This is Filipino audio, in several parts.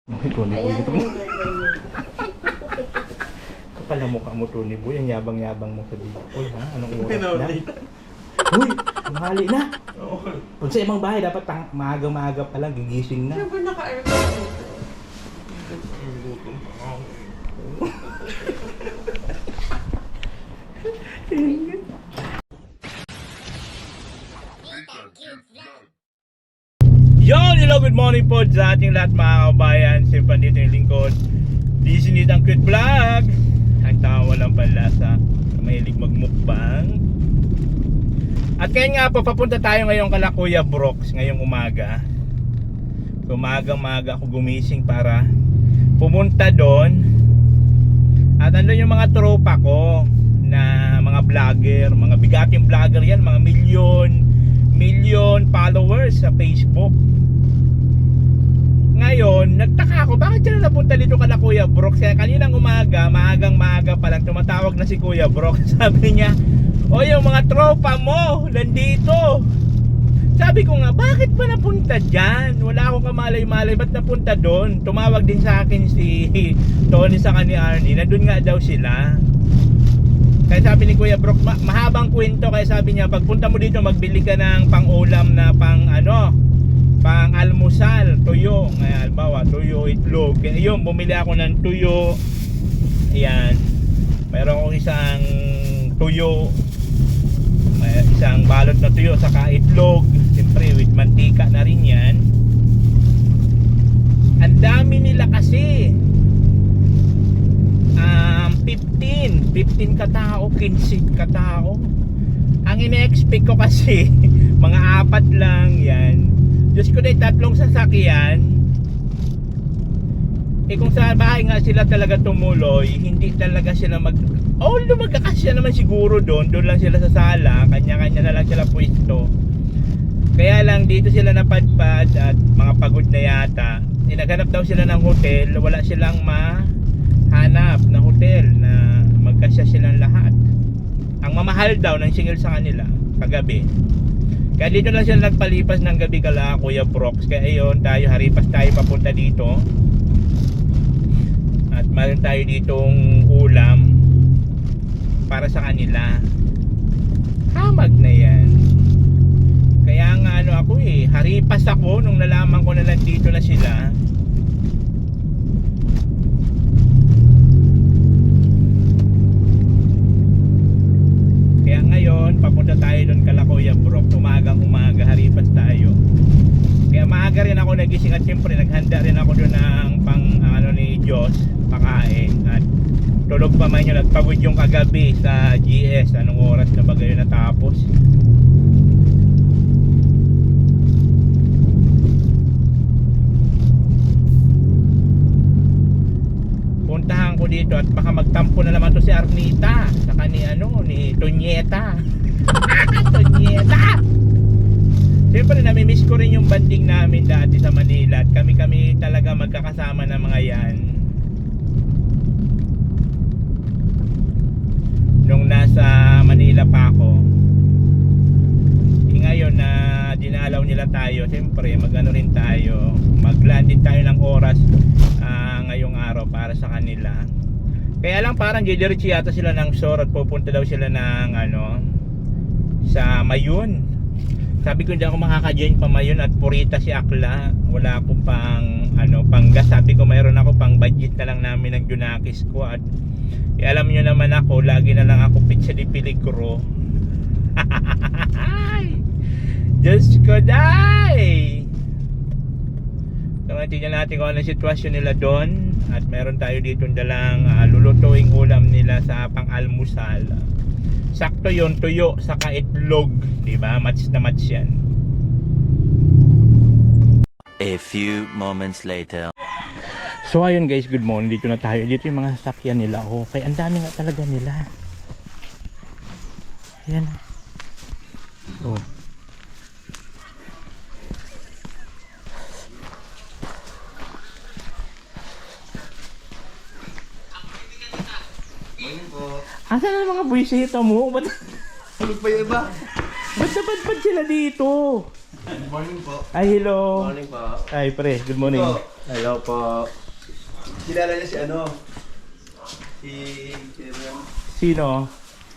Tony Boy ito. Kapal ang mukha mo, Tony Boy. Ang yabang-yabang mo sa dito. Uy, ha? Anong oras na? Uy, mahali na. Kung sa ibang bahay, dapat maaga-maaga pa lang, gigising na. Ano ba naka-aircon? Yon, hello, good morning po sa ating lahat mga kabayan. Siyempre dito yung lingkod. Disinit ang cute vlog. Ang tao walang panlasa. Mahilig magmukbang. At kaya nga po, papunta tayo ngayon kala Kuya Brooks ngayong umaga. So maaga ako gumising para pumunta doon. At andun yung mga tropa ko na mga vlogger, mga bigating vlogger yan, mga million followers sa Facebook. Ngayon, nagtaka ako, bakit sila napunta dito kala Kuya Brooks? Kaya kaninang umaga, maagang-maaga pa lang, tumatawag na si Kuya Brooks. Sabi niya, o yung mga tropa mo, nandito. Sabi ko nga, bakit ba napunta dyan? Wala akong kamalay-malay, ba't napunta doon? Tumawag din sa akin si Tony sa ni Arnie, na doon nga daw sila. Kaya sabi ni Kuya Brooks, mahabang kwento, kaya sabi niya, pagpunta mo dito, magbili ka ng pang-ulam na pang-almusal, tuyo. Ngayon, halimbawa, tuyo, itlog. Kaya yun, bumili ako ng tuyo. Ayan. Mayroon akong isang tuyo. May isang balot na tuyo, saka itlog. Siyempre, with mantika na rin yan. Ang dami nila kasi. 15 katao, 15 katao. Ang ine-expect ko kasi mga 4 lang yan. Diyos ko na 3 sasakyan. Kung sa bahay nga sila talaga tumuloy, hindi talaga sila although magkakasya naman siguro doon lang sila sa sala, kanya-kanya na lang sila pwesto. Kaya lang dito sila napadpad at mga pagod na yata. Naghanap daw sila ng hotel, wala silang mahanap na hotel na magkasya silang lahat. Ang mamahal daw ng singil sa kanila kagabi. Kaya dito lang sila nagpalipas ng gabi kala Kuya Brooks. Kaya ayun, haripas tayo papunta dito. At meron tayo ditong ulam para sa kanila. Hamag na yan. Kaya nga ako haripas ako nung nalaman ko na nandito na sila. Kaya ngayon, papunta tayo doon kala Kuya Brooks. Umaga, haripas tayo. Kaya maaga rin ako nagising at siyempre naghanda rin ako doon ng ni Diyos, pakain. At tulog pa man yun at pagod yung kagabi sa GS. Anong oras na ba kayo natapos? Puntahan ko dito at baka magtampo na naman to si Arnita saka ni Tonyeta. Tonyeta. Siyempre namimiss ko rin yung banding namin dati sa Manila at kami talaga magkakasama ng mga yan nung nasa Manila pa ako. Ngayon na dinalaw nila tayo, siyempre rin tayo, maglaan din tayo ng oras ngayong araw para sa kanila. Kaya lang parang didiretso yata sila ng Sor at pupunta daw sila ng sa Mayun. Sabi ko hindi ako makaka-join pa Mayun at purita si Akla. Wala akong pang gas. Sabi ko mayroon ako pang budget na lang namin ng Junakis ko at alam nyo naman ako, lagi na lang ako pizza di Peligro. Diyos ko day! So tingnan natin kung ano sitwasyon nila doon. At meron tayo dito dalang lulutuing ulam nila sa pang-almusal. Sakto yon, tuyo saka itlog, diba? Match na match yan. A few moments later. So ayun guys, good morning. Dito na tayo. Dito yung mga sasakyan nila. Okay, ang dami nga talaga nila. Ayan. Oh. Asan na mga buwisita mo? Ba't Tulog pa yung iba? napadpad sila dito? Good morning po. Ay, hello. Morning po. Ay, pre, good morning. So, Hello po. Kilala niya si ano? Sino ba yan? Sino?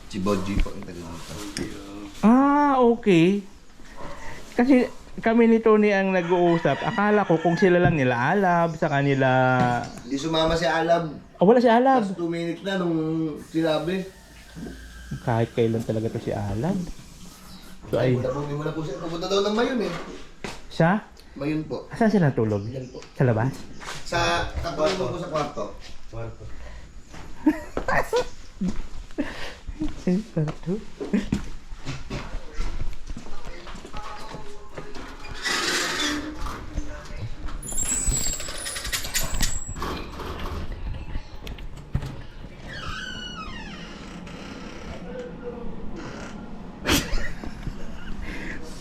Si Bodji po yung taga dito. Ah, okay. Kasi kami ni Tony ang nag-uusap. Akala ko kung sila lang nila Alab sa kanila. Hindi sumama si Alab. Oh, wala si Alab. Tapos 2 minutes na nung sinabi. Kahit kailan talaga to si Alab. So ay, Pupunta po siya. Pupunta daw ng Mayon eh. siya? Mayon po. Saan sila natulog? Yan po. Sa labas? Sa kwarto po sa kwarto. Kwarto.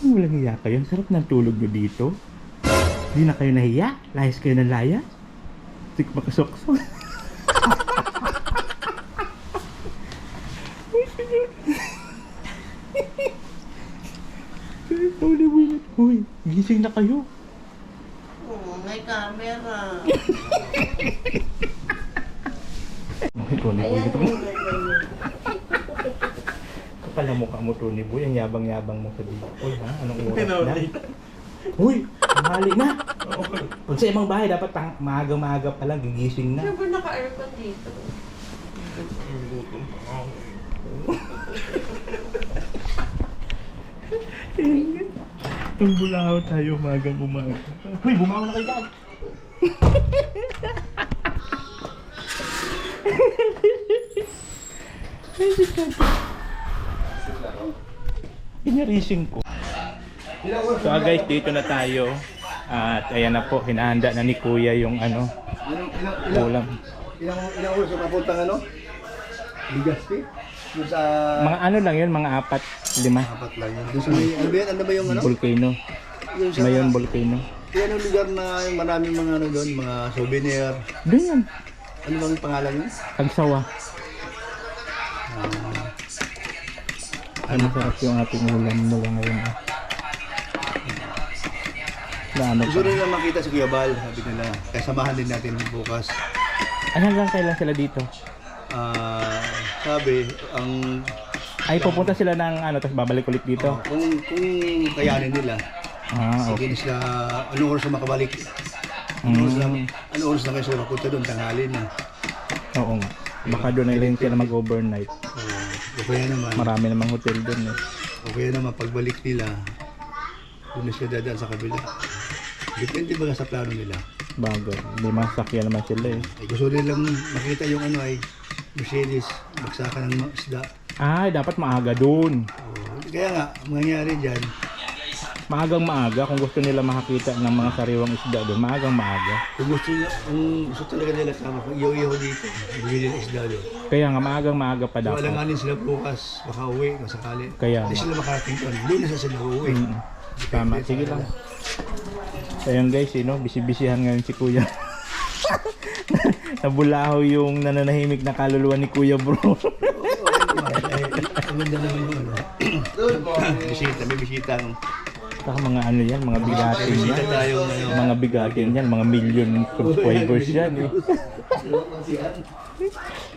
Walang hiya kayo. Ang sarap ng tulog nyo dito. Hindi na kayo nahiya. Layas kayo ng layas. Sik makasok-sok. Uy, gising na kayo. Oh, may camera. Tony Boy ito mo. Kapal na mukha mo, Tony Boy. Ang yabang-yabang mo sa dito. Uy, ha? Anong oras na? Uy, mahali na. Kung sa ibang bahay, dapat maaga-maaga pa lang, gigising na. Siyempre naka-aircon dito. Ang bulahaw tayo umagang umaga. Uy, bumangon na kayo dyan. Pinarising ko. So guys, dito na tayo. At ayan na po, hinahanda na ni Kuya yung ano, ulam. Ilang oras yung papuntang ano? Ligaspi? Yung sa... Mga ano lang yun, mga 4, 5. Apat lang yun. Doon sa may... Ano ba yan? Ano ba yung ano? Volcano. Yung sa... Mayon Volcano. Yan ang lugar na maraming mga ano doon, mga souvenir. Doon yan. Ano bang pangalan yun? Tagsawa. Ano sarap yung ating ulam mula ngayon. Na ano Gusto pa. rin lang makita si Kuya Bal, sabi nila. Kaya samahan din natin bukas. Hanggang kailan sila dito? Sabi, ang... Ay, pupunta sila ng ano, tapos babalik ulit dito. kung kayanin nila, Okay. sige sila, anong oras na makabalik? Anong oras na kayo sila mapunta doon, tanghali na. Oo nga. Baka doon na rin sila mag-overnight. O kaya naman, Marami namang hotel doon eh. o kaya naman pagbalik nila, doon na sila dadaan sa kabila. Depende ba sa plano nila? Bagay. Hindi masakyan naman sila eh. Ay, gusto rin lang makita yung ano ay Mercedes, bagsakan ng isda. Ay, dapat maaga doon. Kaya nga, mangyayari dyan, Maagang maaga kung gusto nila makakita ng mga sariwang isda doon. Maagang maaga. kung gusto talaga nila sama, iyo-iyo dito, bumili ng isda doon. Kaya nga maagang maaga pa Kung dapat. alanganin sila bukas, baka uwi, masakali. Kaya Hindi nga. sila makarating doon, doon na sila uuwi. Tama. Sige lang. Ayan guys, bisi-bisihan ngayon si Kuya. Nabulaho yung nananahimik na kaluluwa ni Kuya bro. Ang ganda naman yung ano. Bisita, may bisita. Saka mga ano yan, mga bigatin Bisita yan. tayo ngayon. Mga bigatin yan, mga million subscribers yan eh.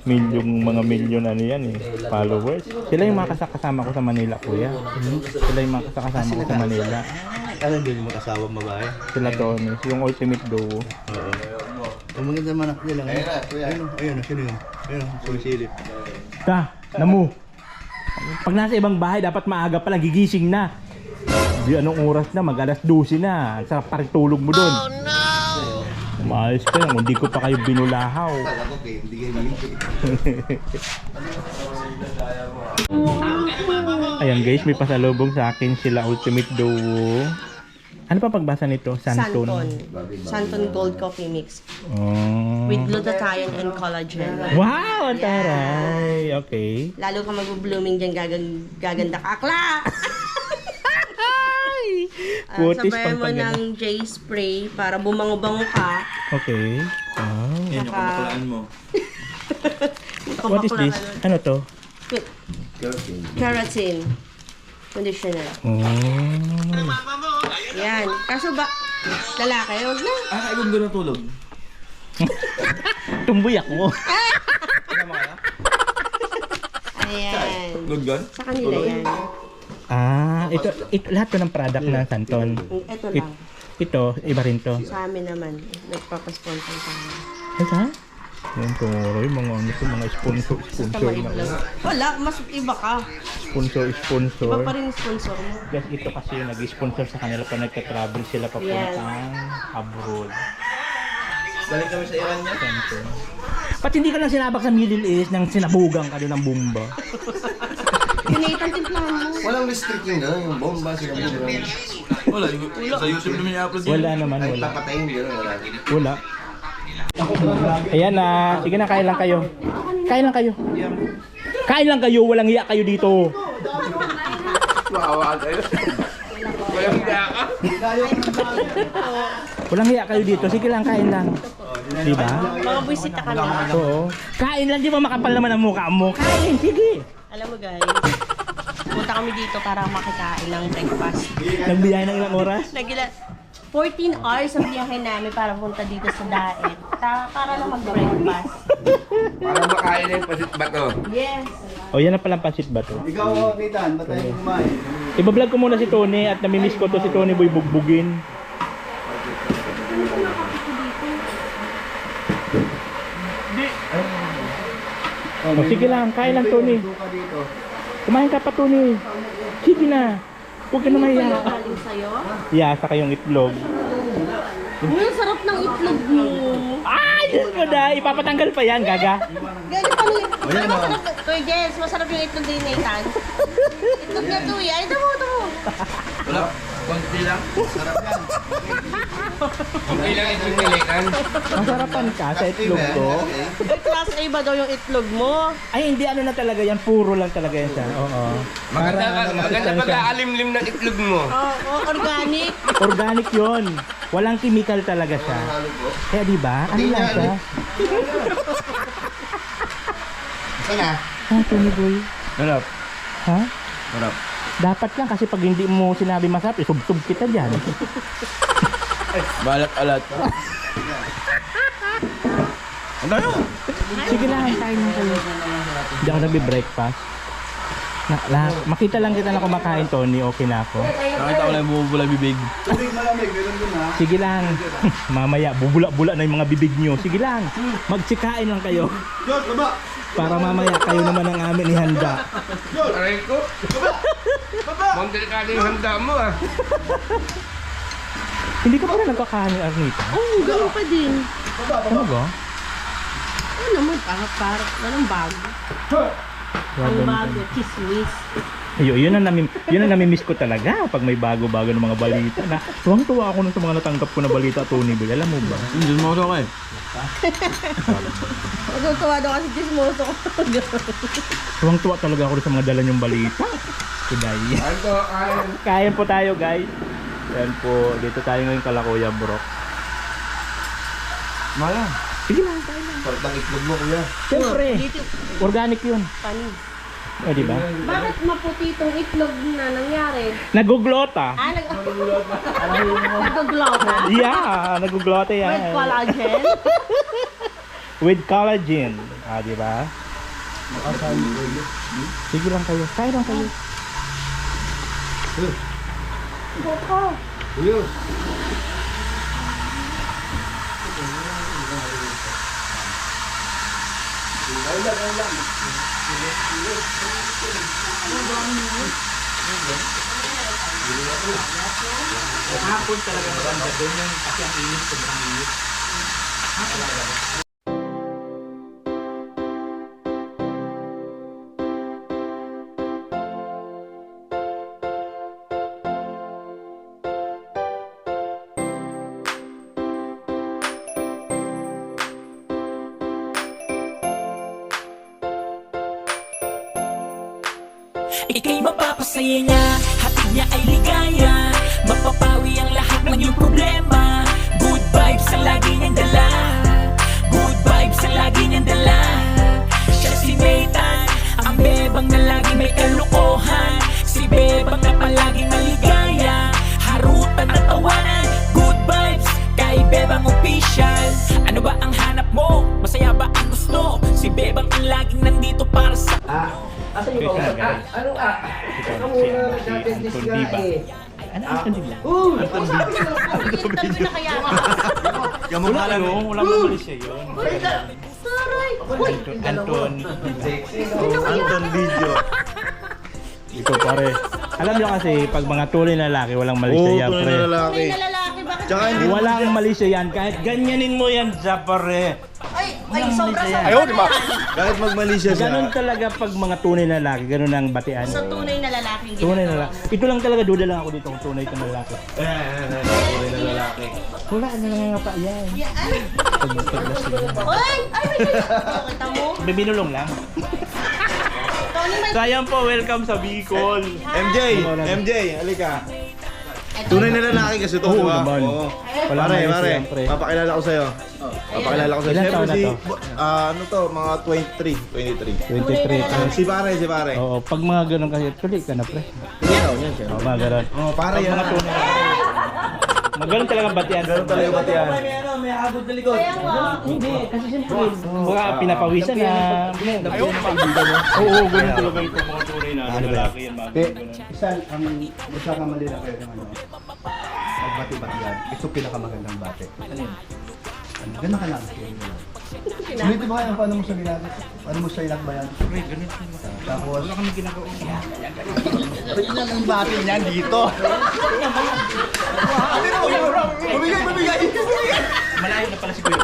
Mga million ano yan eh, followers. Sila yung mga kasama ko sa Manila, Kuya. Sila yung mga kasama ko sa Manila. Ano din yung mag-asawang babae? Sila Tony, yung ultimate duo. Oo. Ang maganda naman ako nila. Ayun, sino yun? Ayun, sumisilip. Ta, namu. Pag nasa ibang bahay, dapat maaga pa lang, gigising na. Di anong oras na, mag-alas 12 na. Sa paritulog mo doon. Oh no! Umayos ka lang, hindi ko pa kayo binulahaw. Kala ko kayo, hindi kayo maligay. Ayan guys, may pasalubong sa akin sila Ultimate Duo. Ano pa pagbasa nito? Santon. Santon Gold Coffee Mix. Oh. With glutathione and collagen. Wow, taray. Okay. Lalo ka mag-blooming dyan, gaganda ka. Akla! Quoties Sabayan mo pang ng J-spray para bumango-bango ka. Okay. Oh. Saka... What is this? Ano to? Keratin. Conditioner. Oh. Yan. Kaso ba, Lalaki, huwag na. Ay, kung doon natulog. Tumbuyak mo. Kasama ka na? Ayan. Good gun? Sa kanila yan. Ito lahat to ng product ng Santon. Ito lang. Ito, iba rin to. Sa amin naman. Nagpapasponsor sa amin. Ito? Yung toro, yung mga ano to, mga sponsor na. Wala, mas iba ka. Sponsor. Iba pa rin yung sponsor mo. Yes, ito kasi yung nag-sponsor sa kanila pag nagka-travel sila papuntang abroad. Galing kami sa Iran niya. Santon. Ba't hindi ka lang sinabak sa Middle East nang sinabugang ka doon ng bomba? Pinaitan timplahan mo. Walang restricting na, yung bomba, sinabugan. Wala, sa YouTube naman i-upload yun. Wala naman, Kahit wala. papatayin, gano'n, wala. Wala. Ayan na, sige na, kain lang kayo. Kain lang kayo. Kain lang kayo, walang hiya kayo dito. Maawa kayo. Walang hiya ka. Walang hiya kayo dito, sige lang, kain lang. Di ba? Mga buwisita ka na. Oo. Kain lang, di ba makapal naman ang mukha mo? Kain, sige. Alam mo guys, punta kami dito para makikain ng breakfast. Nagbiyahe ng ilang oras? 14 hours ang biyahe namin para punta dito sa Daet. Para na mag-breakfast. Para makain na yung pasit bato. Yes. O, yan na palang pansit ba to? Ikaw, Nathan, ba't tayo kumain? Ibablog ko muna si Tony at namimiss ko to si Tony Boy bugbugin. O, sige lang, kain lang Tony. Kumain ka pa Tony. Sige na. Huwag ka na mahiya. Galing sa'yo. Yeah, saka yung itlog. Ang sarap ng itlog mo. Ay, Diyos ko na. Ipapatanggal pa yan, gaga. Galing pa nila. Ayan, oh. Masarap. Kuya Jess, masarap yung itlog din ni Nathan. Itlog niya to eh. Ay, damo. Wala, konti lang. Sarap yan. Konti lang itong nilikan. Masarapan ka sa itlog ko. Ay, class A ba daw yung itlog mo? Ay, hindi ano na talaga yan. Puro lang talaga yan siya. Oo. Maganda Para, ano, maganda masustansya. pag-aalimlim ng itlog mo. Oo, organic. Organic yon. Walang chemical talaga siya. Kaya di ba? Ano lang siya? Saan na? Ah, Tony Boy. Harap. Ha? Harap. Dapat lang kasi pag hindi mo sinabi masarap, isubsub kita dyan. Balat-alat. Ano yun? Sige lang, kain lang kayo. Hindi ako nagbe-breakfast. Makita lang kita na kumakain, Tony, okay na ako. Nakita ko lang yung bubula bibig. Tubig malamig, meron dun ha. Sige lang. Mamaya, bubula-bula na yung mga bibig nyo. Sige lang. Magsikain lang kayo. Diyos, baba! Para mamaya kayo naman ang amin ihanda. Aray ko. Mukhang delikado yung handa mo ah. Hindi ka pala nagkakain ni Arnita? Oo, ganun pa din. Ano ba? Ano naman, parang anong bago? Ang bago, chismis. Yun ang namimiss ko talaga pag may bago-bago ng mga balita na tuwang-tuwa ako nun sa mga natanggap ko na balita, Tony Boy. Alam mo ba? Hindi mo ako eh. Natutuwa daw kasi chismoso ko. Tuwang-tuwa talaga ako sa mga dala niyong balita. Kuday. Ano, kain. Kain po tayo, guys. Yan po. Dito tayo ngayon Kalakuya, bro. Mala. Sige lang, kain lang. Sarap ng itlog mo, kuya. Siyempre, Dito, organic yun. panis. O, di ba? Bakit maputi itong itlog na nangyari? Naguglota. Nagaglota. Yeah, naguglota yan. With collagen. With collagen. Ah, di ba? Sige lang kayo. Kain lang kayo. Boko. Kuya. Hapon talaga maganda doon yung kasi ang init, sobrang init. Ika'y mapapasaya niya, hatid niya ay ligaya. Mapapawi ang lahat ng iyong problema. Good vibes ang lagi niyang dala. Good vibes ang lagi niyang dala. Siya si Nathan, ang bebang na lagi may kalokohan. Si bebang na palaging maligaya. Harutan at tawanan, good vibes. Ito na guys. Ano ah? Ito Ikaw si muna Anton nag-attendance nga Diba. eh. Ano Anton Diba? Anton Video na kaya ako. Wala yun, walang malisya yun. Saray! Anton Anton Video. Ito pare. Alam nyo kasi pag mga tunay na lalaki walang malisya yan pre. May na lalaki, bakit Tsaka kaya? hindi Walang malisya yan kahit ganyanin mo yan sa pare. Ay, sobra-sobra. Ayaw, di ba? Kahit magmali siya Ganun talaga pag mga tunay na lalaki, ganun ang batian. Sa tunay na lalaki. Tunay na lalaki. Ito lang talaga, duda lang ako dito kung tunay ka na lalaki. Tunay na lalaki. Wala na nga pa yan. Ay, may ganyan. Kita mo? Bibinulong lang. Tony, may... Sayang po, welcome sa Bicol. MJ, halika. Tunay na lalaki kasi to, Oo di ba? naman. Oo. Walang Pare, malisya pare, yan, pre. papakilala ko sa'yo. Papakilala ko sa'yo. Ilan Siyempre taon na si, to? ano to, mga 23. 23. Si pare, si pare. Oo, pag mga ganun kasi, tuloy ka na pre. Yan siya. Oo, mga ganun. Oh, pare Pag yan. mga tunay na lalaki. Mga ganun talaga batian. Ganun talaga ba't yan? Kaya nga. Hindi, kasi siyempre, baka pinapawisan na. Ayaw na kaibigan mo. Oo, ganun talaga ito mga tunay na lalaki yan. Mga ganun. Isa ka mali na kayo ng ano. Magbati-bati yan. Ito pinakamagandang bate. Ano yun? Ganda ka lang. Ulitin mo kaya paano mo sa ginagawa? Paano mo sa ilang bayan? Tapos... Wala kami ginagawa. Pwede na ng bate niyan dito. Bumigay! Malayo na pala si Kuya.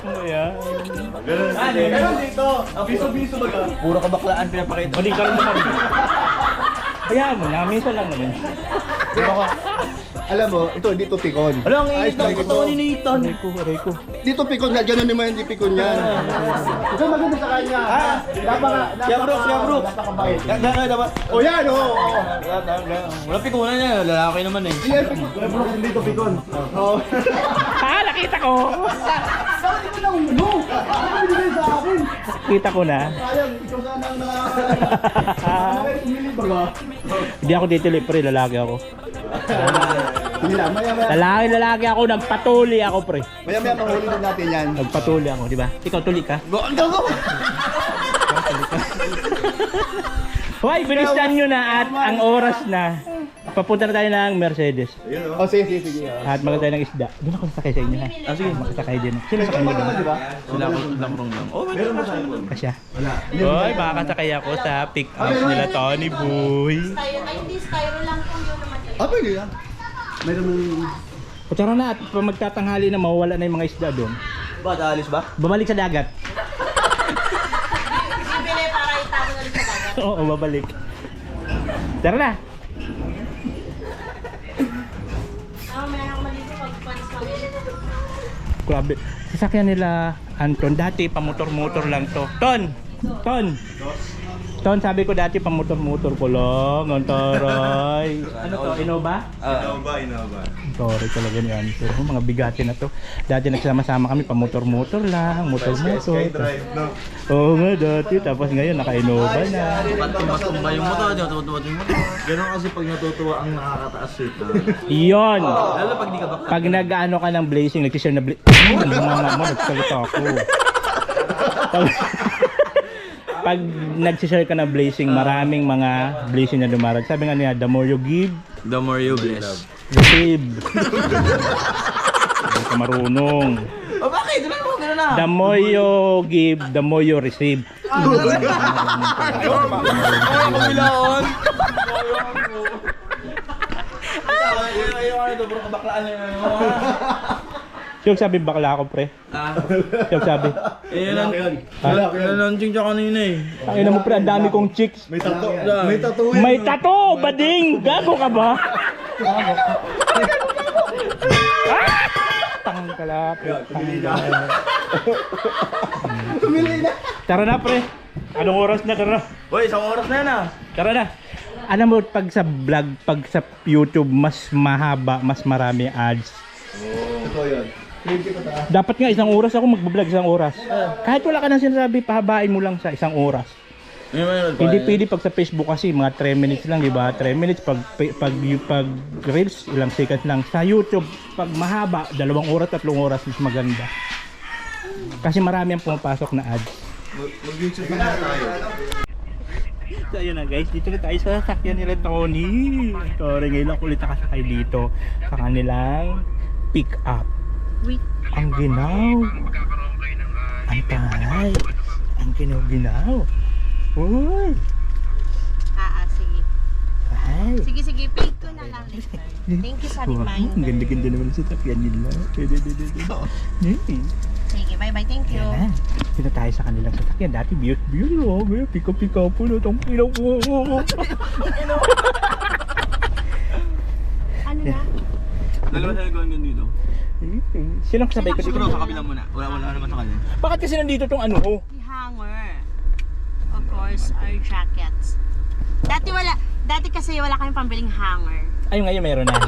Ano yan? Ganun dito. Biso-biso baga. Puro kabaklaan pinapakita. Mali ka rin naman. Kaya mo na, minsan lang naman. Alam mo, ito dito pikon. Alam, ang init ng katawan ni Nathan. Reko. Dito pikon nga, ganun naman hindi pikon yan. Ito maganda sa kanya. Napakabait. O yan, o. Wala pikunan niya, lalaki naman eh. Yan, pikon. Dito pikon. Oo. Ah, nakita ko! Bakit ko na umuno? Bakit binigay sa akin? Kita ko na. Sayang, ikaw sana ang nakakaya umili ba ba? Hindi ako titili, pre, lalaki ako. Hindi lang, maya-maya. Lalaki ako, nagpatuli ako, pre. Maya-maya mahuli din natin yan. Nagpatuli ako, di ba? Ikaw tuli ka? Go! Hoy, bilisan nyo na at ang oras na. Papunta na tayo ng Mercedes. Oh, sige. At maganda tayo ng isda. Doon ako sasakay sa inyo ha. Sige, makasakay din. Sino sakay mo doon? Sila ko lang. Oh, meron mo sa'yo. Kasya. Hoy, makakasakay ako sa pick-up nila Tony Boy. Styro, ay hindi, styro lang po yun naman. Ah, pwede yan. Meron mong... O tara na at pag magtatanghali na mawawala na yung mga isda doon. Ba, alis ba? Babalik sa dagat. Bibili para itago na rin sa dagat. Oo, babalik. Tara na. Meron ako maligo pag panis kami. Grabe. Sasakyan nila Anton. Dati pamotor-motor lang to. Ton, sabi ko dati pamotor-motor ko lang. Ang taray. Ano to? Innova? Innova. Sorry talaga ni Anton. Mga bigati na to. Dati nagsama-sama kami pamotor-motor lang. Motor-motor. no? Oo nga dati. Tapos ngayon naka-Innova na. Tumba yung motor, di ba? Tumba yung motor. Ganun kasi pag natutuwa ang nakakataas seat. Iyon. Lalo pag di ka ba? Pag nag-ano ka ng blazing, nag-share na blazing. Mga mo, nagsalita ako. Pag nag-share ka ng blazing, maraming mga blazing na dumarag. Sabi nga niya, the more you give, The more you bless. receive. Hindi ka marunong. Oh, bakit? Diba naman gano'n na? The more you give, the more you receive. Kumilaon! Ayaw ano to, bro, kabaklaan na yun. Yung sabi bakla ako pre. Yung sabi. Launching siya kanina eh. Ang ina mo pre, ang dami kong chicks. May tato. May tato. May tato, bading. Gago ka ba? Tangkalapit. Tumili na. Tara na pre. Anong oras na? Tara na. Boy, isang oras na yan ah. Tara na. Alam mo, pag sa vlog, pag sa YouTube, mas mahaba, mas marami ads. Ito yun. Dapat nga isang oras ako mag-vlog, isang oras. Kahit wala ka nang sinasabi, pahabain mo lang sa isang oras. Hindi pwede pag sa Facebook kasi mga 3 minutes lang, di ba? 3 minutes pag reels, ilang seconds lang. Sa YouTube, pag mahaba, 2 oras, 3 oras mas maganda. Kasi marami ang pumapasok na ads. Mag-YouTube na tayo. So ayun na guys, dito na tayo sa sasakyan nila Tony. Sorry, ngayon lang ulit nakasakay dito sa kanilang pick up. Wait. Ang ginaw. Ang taray. Ang ginaw-ginaw. Uy. Sige. Ay. Sige, paid ko na lang later. Thank you sa Wow, ang reminder. ganda-ganda naman sa sasakyan nila. Sige, bye-bye. Thank you. Yan. Dito tayo sa kanilang sasakyan. Dati beauty. Oh, pika-pika po na itong ilaw. Ano na? Dalawa tayo gawin dito. Sinong kasabay ko dito? Siguro sa kabila muna. Wala naman sa kanya. Bakit kasi nandito tong ano ko? The hanger. Of course, our jackets. Dati kasi wala kaming pambiling hanger. Ay, ngayon meron na.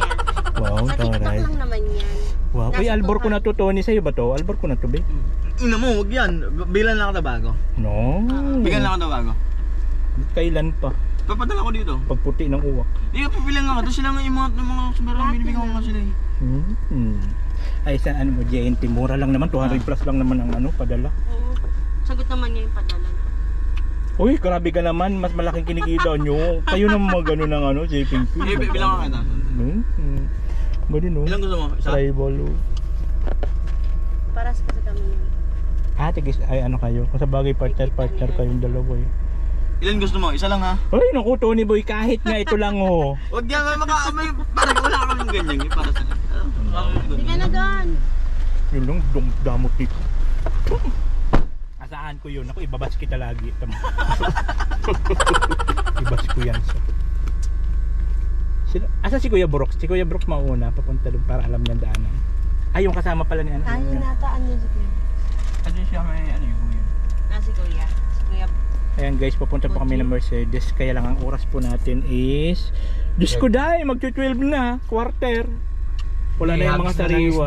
Wow, Sa TikTok taray. lang naman yan. Wow, uy, Nasa albor ko 200. na to, Tony. Sa'yo ba to? Albor ko na to, be? Ina mo, huwag yan. Bilan lang ako na bago. No. Bigan lang ako na bago. Kailan pa? Papadala ko dito. Pagputi ng uwak. Hindi ka pabilang nga. Doon sila nga yung mga sumarang binibigyan ko nga sila eh. Ay, sa ano mo, JNT, mura lang naman. 200 plus lang naman ang ano, padala. Oo. Sagot naman niya yung padala na. Uy, grabe ka naman. Mas malaking kinikita nyo. Kayo naman mga gano'n ng ano, JPP. Bilang ka kita. Ganun, no? Ilang gusto mo? Isa? Tribal, oh. Para sa kami niya. Tigis, ay ano kayo? Kung sa bagay partner kayong dalawa eh. Ilan gusto mo? Isa lang ha? Ay, naku, Tony Boy, kahit nga ito lang, oh. Huwag yan. Parang wala kang ganyan eh. Para sa Hindi ka na doon. Yun lang, damot nito. Asahan ko yun. Ako, ibabas kita lagi. Tama. Ibas ko yan. Asa si Kuya Brooks? Si Kuya Brooks mauna. Papunta doon para alam niya daanan. Ay, yung kasama pala ni ano. Ayaw nataan niya si Kuya. Ano siya may ano yung kuya? Si Kuya. Si Kuya. Ayan guys, papunta po kami ng Mercedes. Kaya lang ang oras po natin is... Diyos ko dahil, mag-12 na. Quarter. Wala na yung mga sariwa.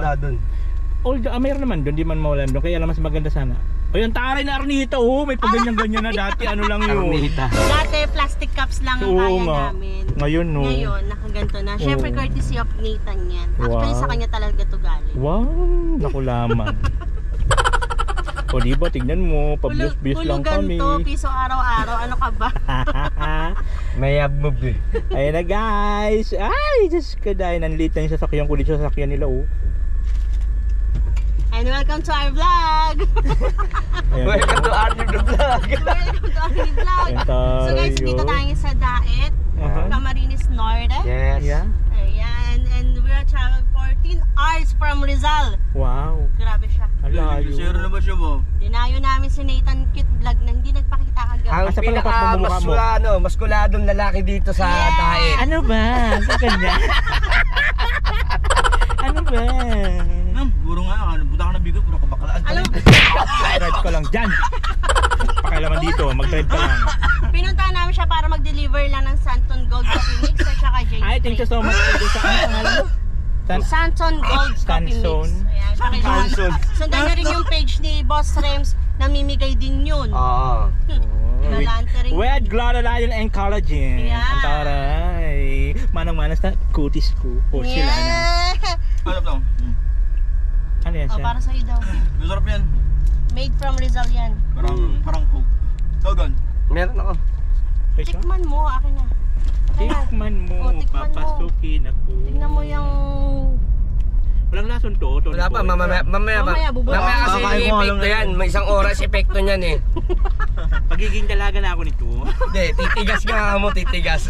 Although, mayroon naman doon, di man mawalan doon. Kaya lang mas maganda sana. O yung taray na Arnita, oh, may paganyan-ganyan na dati. Ano lang yun? Dati, plastic cups lang ang Oo kaya nga. namin. Ngayon, no. Ngayon, nakaganto na. Siyempre, Oo. courtesy of Nathan yan. Actually, Wow. sa kanya talaga to galing. Wow, naku lamang. O diba, tignan mo, pabiyos-biyos lang Hulugan kami. to, piso araw-araw. Ano ka ba? May abmob eh. Ayan na guys. Ay, Diyos ko dahil. Nanlit na yung sasakyan ko dito sa sasakyan nila, oh. And welcome to our vlog! Ayan, Welcome to Arnie the Vlog. Welcome to our vlog! Ayan So guys, tayo. dito tayo sa Daet, Aha. Camarines Norte. Yes. Yeah. Ayan, and we are traveling 14 hours from Rizal. Wow. Grabe siya. Ang layo. Zero na ba siya mo? Dinayo namin si Nathan Cute Vlog na hindi nagpakita kagabi. Asa pala pagmumukha mo? Maskuladong lalaki dito sa Yes! Daet. Ano ba? Ang ganda. Ano ba? Puro nga, buta ka na bigo, puro kabakalaan. Alam, Drive ka lang dyan. Pakailaman dito, mag-drive ka lang. pinuntahan namin siya para mag-deliver lang ng Santon Gold Coffee Mix at saka James Ay, thank you so much. Thank you sa ano pangalan mo? Santon Gold Coffee Mix. Sanson. Ayan, Sanson. sundan nyo rin yung page ni Boss Rems, namimigay din yun. Oo. Galante rin. With glutathione and collagen. Yeah. Ang taray. Manang-manas na kutis ko. Porcelana. Yeah. Ano lang? Ano yan Oh, siya? para sa'yo daw. Masarap yan. Made from Rizal yan. Parang coke. Dogon. Meron ako. Ay, siya? Tikman mo, akin na. Ayan. Tikman mo. Oh, tikman mo. Papasukin ako. Tingnan mo yung... Walang lason to. Tony Wala pa, Boy. Mamaya, bubuhay. Mamaya kasi epekto yan. May isang oras epekto niyan eh. Pagiging dalaga na ako nito. Hindi, titigas nga mo, titigas.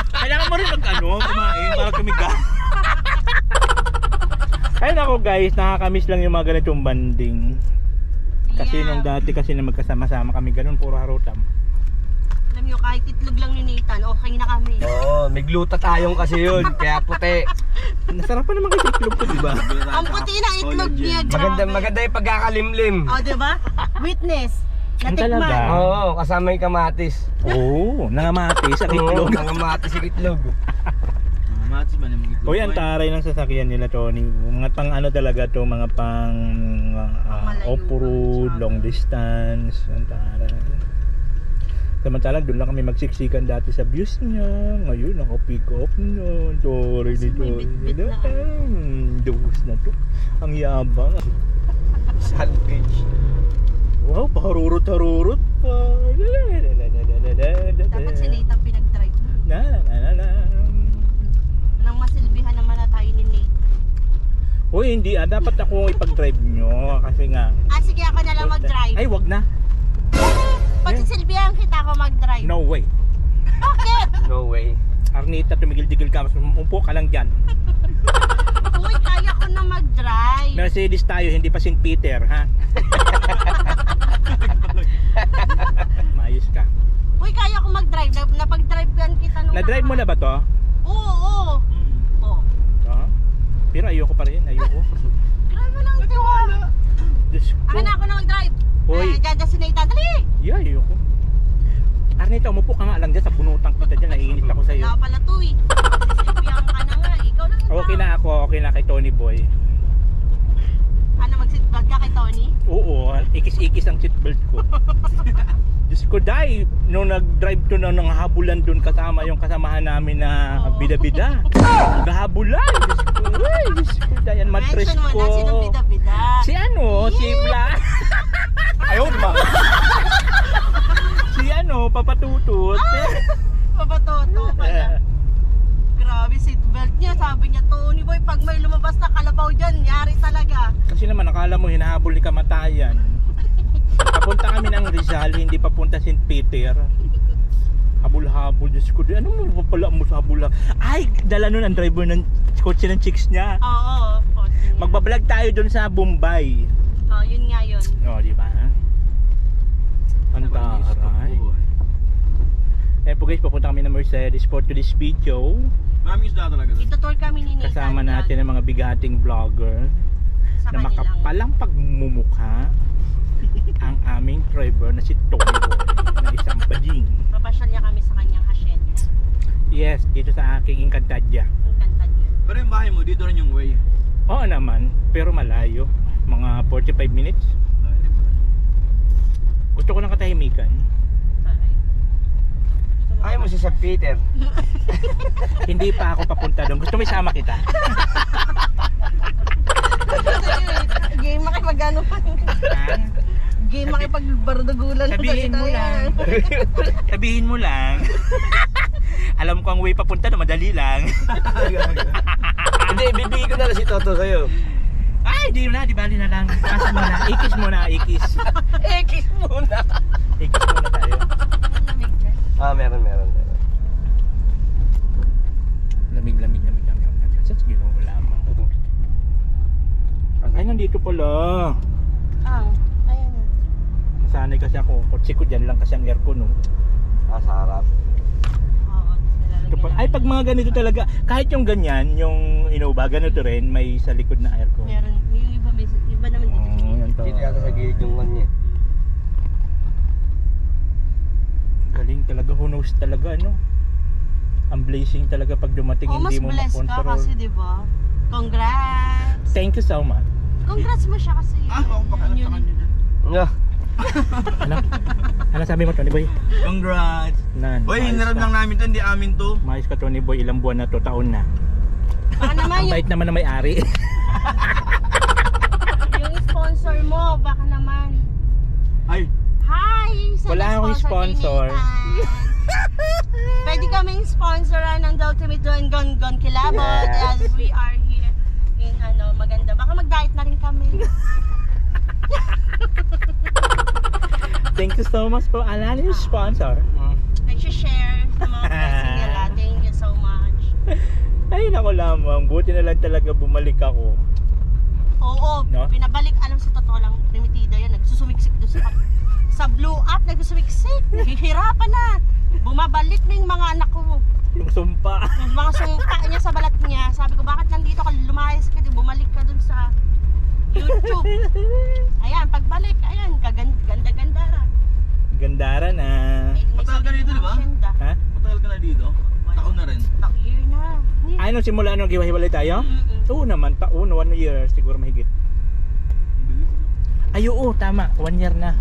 Kailangan mo rin kumain para kumiga. Ay nako guys, nakakamiss lang yung mga ganitong banding. Kasi Yeah. nung dati kasi na magkasama-sama kami ganun, puro harutam. Alam nyo, kahit itlog lang ni Nathan, okay na kami. Oo, may glutathione kasi yun, kaya puti. Nasarap pa naman kasi itlog ko, diba? Ang puti ng itlog niya, grabe. Maganda yung pagkakalimlim. O, diba? Witness. Ang talaga? Natikman. Oo, kasama yung kamatis. Oo, nangamati sa itlog. Oo, kamatis yung itlog. Kamatis ba naman itlog? O yan, taray ng sasakyan nila, Tony. Mga pang ano talaga to, mga pang Malayo. off-road, long distance. Ang taray. Samantalang doon lang kami magsiksikan dati sa views niya. Ngayon, naka-pick up na. Sorry Kasi may dito. bit-bit na. Dubos na to. Ang yabang. Salvage. Wow, paharurot-harurot pa. Dapat si Nate ang pinag-drive mo. Na na na na. Nang masilbihan naman na tayo ni Nate. Uy, hindi dapat ako ipag-drive nyo kasi nga. Sige, ako na lang mag-drive. Ay, wag na. Pag silbihan kita ako mag-drive. No way. Bakit? No way. Arnita, tumigil-tigil ka. Mas umpo ka lang dyan. Uy, kaya ko na mag-drive. Mercedes tayo, hindi pa St. Peter, ha? Mayos ka. Uy, kaya ko mag-drive. Napag-drivean kita nung Na-drive mo na ba to? Oo. Oo. Oo. Pero ayoko pa rin, ayoko. Grabe lang tiwala. Diyos ko. Ako na na mag-drive. Hoy. Diyan si Nathan. Dali! Yeah, ayoko. Arnita, umupo ka nga lang dyan sa bunutang kita dyan. Naiinit ako sa'yo. Wala pala to eh. Silbihan ka na nga. Ikaw lang ikaw. Okay na ako, okay na kay Tony Boy. Ano, mag-seatbelt ka kay Tony? Oo, ikis-ikis ang seatbelt ko. Diyos ko, dai, nung nag-drive to na nang habulan dun kasama yung kasamahan namin na bida-bida. Naghabulan. Diyos ko, ay, Diyos ko, dayan mattress Mention mo ko. na sinong bida-bida. Si ano, si Bla. Ayaw ba? Si ano, papatutut. Papatoto pala. Grabe, seatbelt niya. Sabi niya, Tony Boy, pag may lumabas na kalabaw dyan, yari talaga. Kasi naman, akala mo hinahabol ni kamatayan. Papunta kami ng Rizal, hindi papunta St. Peter. Habol-habol, Diyos ko. Ano mo pala mo sa habol? Ay, dala nun ang driver ng kotse ng chicks niya. Oo. Magbablog tayo dun sa Bombay. Yun nga yun. O, di ba? Ang taray. Eh po guys, papunta kami ng Mercedes for today's video. Maraming isda talaga. Itutour kami ni Nathan. Kasama natin ang mga bigating vlogger sa na kanilang makapalang pagmumukha ang aming driver na si Tony Boy na isang bading. papasyal niya kami sa kanyang hacienda. Yes, dito sa aking Encantadia. Ang kanta niya. Pero yung bahay mo, dito rin yung way. Oo naman, pero malayo. Mga 45 minutes. Gusto ko ng katahimikan. Taray. Ayaw mo si St. Peter. Hindi pa ako papunta doon. Gusto mo isama kita? Game makipag-ano pa. Ha? Game makipag-bardagulan. Sabihin mo lang. Sabihin mo lang. Alam ko ang way papunta na madali lang. Hindi, bibigay ko na lang si Toto sa'yo. Ay, di na, di bali na lang. Pass mo na, ikis mo na, ikis. Ekis muna. Ikis muna tayo. Meron. Lamig. Kasi ginoo lamang. Ay, nandito pala. Ayan na. Nasanay kasi ako. Kotse ko dyan lang kasi ang aircon, no? Sa harap. Oo, Ito pa- Ay, pag mga ganito talaga, kahit yung ganyan, yung Innova, ganito rin, may sa likod na aircon. Meron, yung iba naman dito. Oh, yan to. Dito yata sa gilid yung kanya. Galing talaga, who knows talaga, ano? Ang blazing talaga pag dumating, Oh, mas hindi mo blessed ka makontrol. kasi, di ba? Congrats! Thank you so much. Congrats mo siya kasi. Ako pakialam sa kanya dyan. Ano? Ano sabi mo, Tony Boy? Congrats! Nan, Uy, maayos hiniram ka. lang namin to, hindi amin to. Maayos ka, Tony Boy, ilang buwan na to, taon na. Baka naman Ang bait naman na may-ari. yung sponsor mo, baka naman. Ay, Hi! Sa Wala akong sponsor. Pwede kaming sponsoran ng The Ultimate Don Gon Kilabot as we are here in maganda. Baka mag-diet na rin kami. Thank you so much for allow your sponsor. Nag-share sa mga blessing nila. Thank you so much. Ay, nako lamang. Buti na lang talaga bumalik ako. Oo, No? pinabalik. Alam sa totoo lang, Primitida yan. Nagsusumiksik doon sa Blue Up. Nagsusumiksik. Nahihirapan na. Bumabalik na yung mga anak ko. Yung sumpa. Yung mga sumpa niya sa balat niya. Sabi ko, bakit nandito ka? Lumayas ka. Bumalik ka dun sa YouTube. Ayan, pagbalik. Ayan, ganda-ganda ra. Gandara na. Matagal ka dito, di ba? Ha? matagal ka na dito? Taon na rin. Year na. Ay, nung simula nung hiwa-hiwalay tayo? Oo naman, taon, 1 year siguro mahigit. Ay, oo, tama, 1 year na.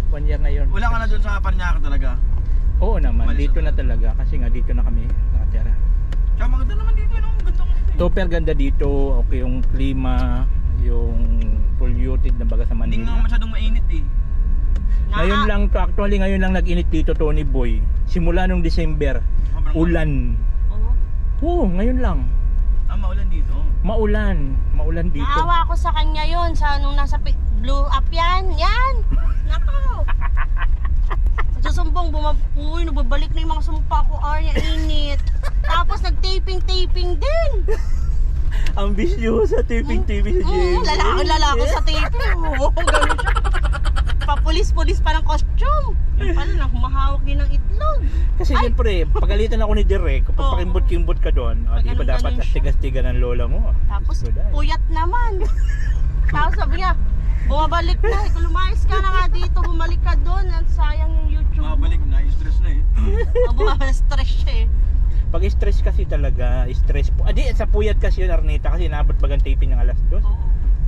1 year na yun. Wala ka na dun sa Paranaque talaga. Oo naman, Umalis dito ka na talaga kasi nga dito na kami nakatira. Tsaka maganda naman dito, no? Ganda nga dito. Super ganda dito, okay yung klima, yung polluted na baga sa Hindi nga Manila. masyadong mainit eh. Ngayon lang to, actually ngayon lang nag-init dito, Tony Boy. Simula nung December, ulan. Oo, ngayon lang. Maulan dito. Maulan dito. Naawa ako sa kanya yun, sa nung nasa blow up yan. Nako. Susumbong, uy, nababalik na yung mga sumpa ko, Arya, init. Tapos nag-taping din. Ambisyosa, taping sa Jamie. Lalako sa taping. Oo, ganun siya. Papulis-pulis pa ng costume. Yung pala, humahawak din ng itlog. Kasi siyempre, pagalitan ako ni Direk, kapag Oo. pakimbot-kimbot ka doon, di ba dapat Ganun-ganun siya. astigas-tiga ng lola mo? Tapos, Good eye. puyat naman. Tapos sabi niya, bumabalik na. Kung lumayas ka na nga dito, bumalik ka doon. Sayang yung YouTube. Mabalik na, stress na eh. Stress siya eh. Pag stress kasi talaga, stress po. Sa puyat kasi yun, Arnita, kasi nabot bagang taping ng alas 2. Oo.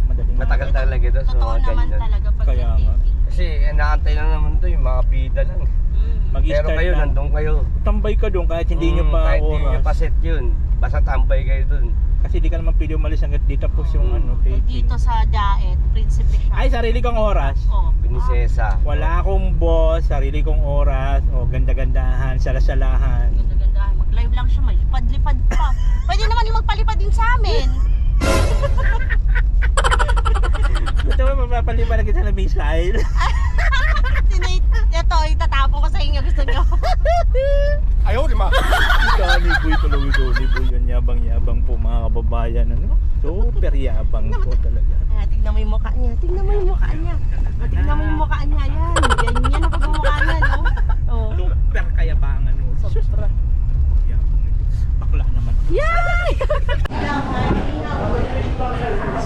Madaling Matagal talaga ito. Totoo naman talaga pag Kaya nga. nag-taping. Kasi naantay lang naman to yung mga bida lang. Pero Mag-start kayo, na. nandun kayo. Tambay ka doon kahit hindi nyo pa Kahit hindi nyo oras. pa set yun. Basta tambay kayo dun. Kasi di ka naman pwede umalis hanggat di tapos yung taping. Dito sa Daet, Prinsipe siya. Ay, sarili kong oras. Oh. Prinsesa. Wala akong boss, sarili kong oras. O, ganda-gandahan, salasalahan. Ganda-ganda. Mag-live lang siya, may lipad-lipad pa. Pwede naman yung magpalipad din sa amin. Gusto mo mapapalipan na kita ng missile? Ito, itatapon ko sa inyo. Gusto nyo? Ayaw, di ma. Tony Boy talaga, Tony Boy. Yan, yabang-yabang po mga kababayan. Ano? Super yabang po talaga. Ayan, tignan mo yung mukha niya. Tignan mo yung mukha niya. Tignan mo yung mukha niya. Yan. Yan ang pagmumukha niya, no? Oh. Super kayabangan. Sobra. Yabang ito. Bakla naman. Yay!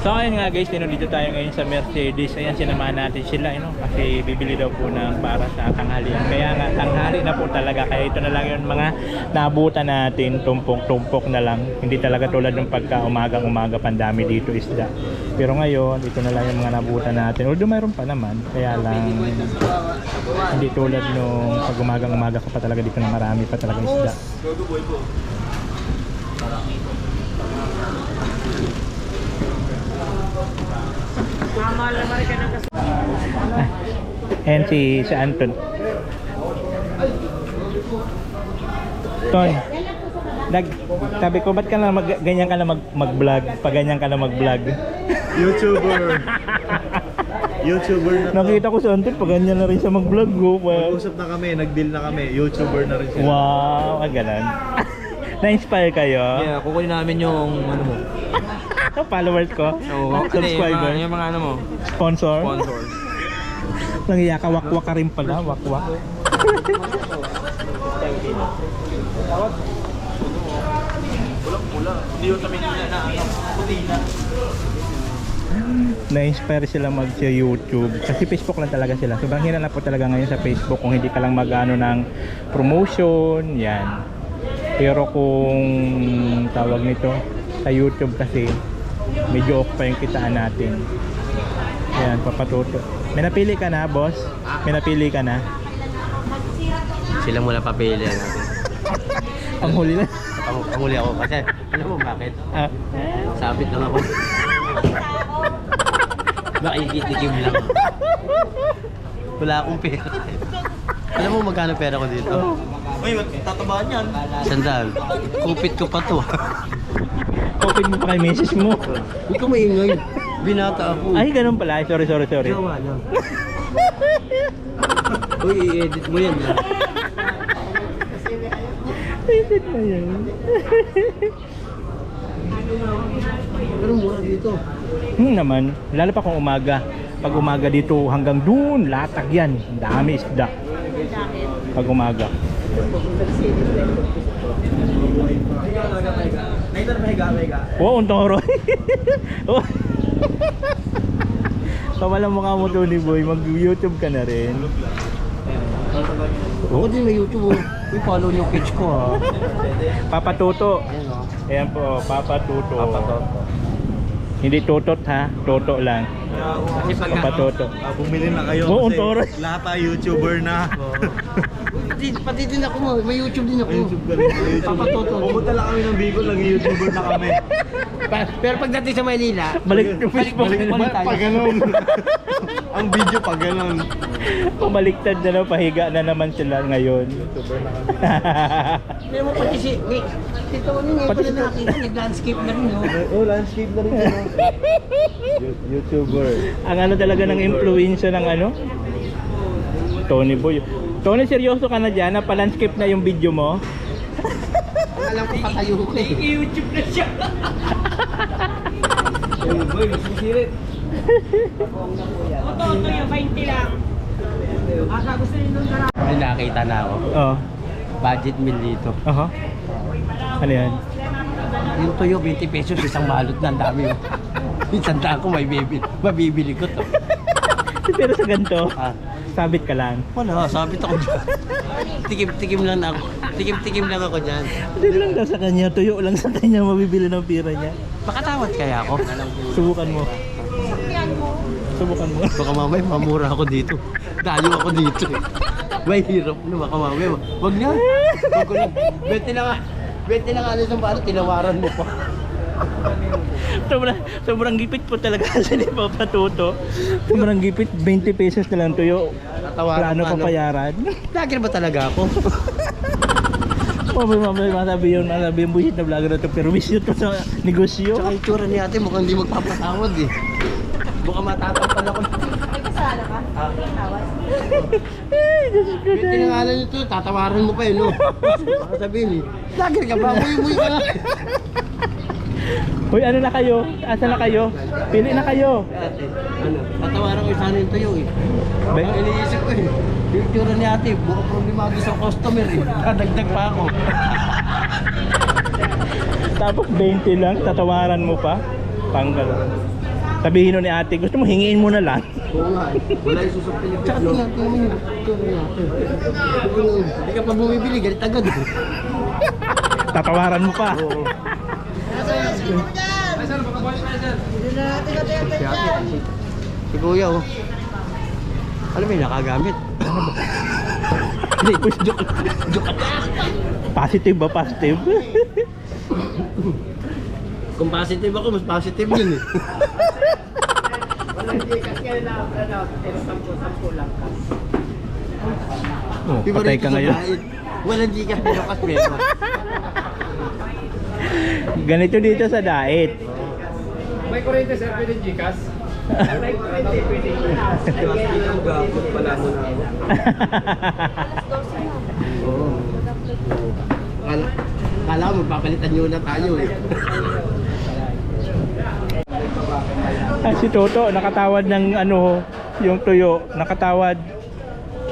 So ayun nga guys, dito tayo ngayon sa Mercedes. Ayan, sinamahan natin sila, kasi bibili daw po ng para sa tanghalian. Kaya nga, tanghali na po talaga. Kaya ito na lang yung mga nabutan natin, tumpok-tumpok na lang. Hindi talaga tulad ng pagka umagang-umaga pandami dito isda. Pero ngayon, ito na lang yung mga nabutan natin. Although mayroon pa naman, kaya lang hindi tulad nung pag umagang-umaga ka pa talaga dito na marami pa talaga isda. And si Anton. Ton, sabi ko, ba't ka na ganyan ka na mag-vlog? Pag ganyan ka na mag-vlog. YouTuber. YouTuber na to. Nakita ko si Anton, pag ganyan na rin siya mag-vlog. Mag-usap na kami, nag-deal na kami. YouTuber na rin sila. Wow, ganun. Na-inspire kayo? Yeah, kukunin namin yung ano mo. Followers ko? Subscriber? Yung mga ano mo, Sponsor? sponsors. Nangiya ka, wakwak ka rin pala, wakwak. Na-inspire sila mag sa YouTube kasi Facebook lang talaga sila. Sobrang hirap na po talaga ngayon sa Facebook kung hindi ka lang mag-ano ng promotion, yan. Pero kung tawag nito sa YouTube kasi medyo off pa yung kitaan natin. Yan, papatuto. May napili ka na, boss? May napili ka na? Sila muna papili natin. Ang huli na. Panguli ako kasi, alam mo bakit? Ah, Sabit lang ako. Baka ikitikim lang. Wala akong pera. Alam mo magkano pera ko dito? Uy, tatabaan yan. Sandal. Kupit ko pa to. open mo pa kay message mo. Huwag ka maingay. Binata ako. Ay, ganun pala. Ay, sorry. Gawa lang. Uy, i-edit mo yan. Edit mo yan. Anong mura dito? Naman, lalo pa kung umaga. Pag umaga dito hanggang dun, latag yan. Ang dami isda. Pag umaga. Oo, untong Roy. Kawalang mukha mo, Tony Boy. Mag-YouTube ka na rin. Ako din may YouTube. Uy, follow niyo page ko ha. Papa Toto. Ayan o. Ayan po, Papa Toto. Hindi tutot ha, toto lang. Kasi pagka... Papatuto. Bumili na kayo Oo, kasi toro. lahat tayo YouTuber na. Pati din ako, may YouTube din ako. YouTube ka rin. Papatuto. Pumunta lang kami ng Bicol, nag-YouTuber na kami. Pero pagdating sa Maynila, Balik yung Facebook. balik tayo. Pag ganun. Ang video pag ganun. Pumaliktad na lang, pahiga na naman sila ngayon. Pero mo pati si... Ito ano nga pala nakita, nag-landscape na rin, no? Oh, landscape na rin yun. YouTuber. Ang ano talaga ng influensya ng ano? Tony Boy. Tony, seryoso ka na dyan? Napa-landscape na yung video mo? Alam ko patayo ko eh. YouTube na siya. Boy, sisirit. May nakita na ako. Oo. Budget meal dito. Aha. Ano yan? Yung tuyo, 20 pesos, isang balot na, ang dami oh. Isang daan ko, mabibili ko to. Pero sa ganito, Ah, sabit ka lang. wala, sabit ako dyan. Tikim-tikim lang ako. Tikim-tikim lang ako dyan. Hindi lang daw sa kanya, tuyo lang sa kanya, mabibili ng pira niya. Makatawad kaya ako? Subukan mo. Subukan mo. Baka mamaya mamura ako dito. Dayo ako dito eh. May hirap na baka mamaya. Wag na. Wag ko na. 20 lang ah. 20 lang alis ng balo, tinawaran mo pa. Sobrang gipit po talaga kasi ni Papa Tuto. Sobrang gipit, 20 pesos na lang tuyo. Tatawaran Plano mo, ano? papayaran. Vlogger ba talaga ako? Mamay, masabi yung buhit na vlogger na to. Pero wisyo to sa negosyo. Tsaka yung tsura ni ate mukhang hindi magpapatawad eh. Mukhang matatapan ako. Nagkasala ka? Tawas? Tinangalan nyo to, tatawaran mo pa eh no? Baka sabihin eh, vlogger ka ba? Muyi-muyi ka na. Hoy, ano na kayo? Asa na kayo? Pili na kayo. Ate, ano? Tatawaran ko sana yung tuyo eh. Baka iniisip ko eh. Yung tsura ni ate, mukhang problemado sa customer eh. Dadagdag pa ako. Tapos 20 lang, tatawaran mo pa. Tanggal. Sabihin nun ni ate, gusto mo hingiin mo na lang. Oo nga eh. Wala yung susupilip. Tsaka tingnan mo yung tsura ni ate. Hindi ka pa bumibili, galit agad eh. Tatawaran mo pa. Oo. Si kuya oh. Alam mo yung nakagamit. Hindi, joke. Positive ba? Positive? Kung positive ako, mas positive yun eh. Oh, patay ka ngayon. Walang gigas pero kas meron. Ganito dito sa diet. May kurente sir, pwede Gcash? May kurente, pwede Gcash. Ang gapot pala mo na ako. Oo. Kala ko magpapalitan nyo na tayo eh. Si Toto, nakatawad ng ano, yung tuyo, nakatawad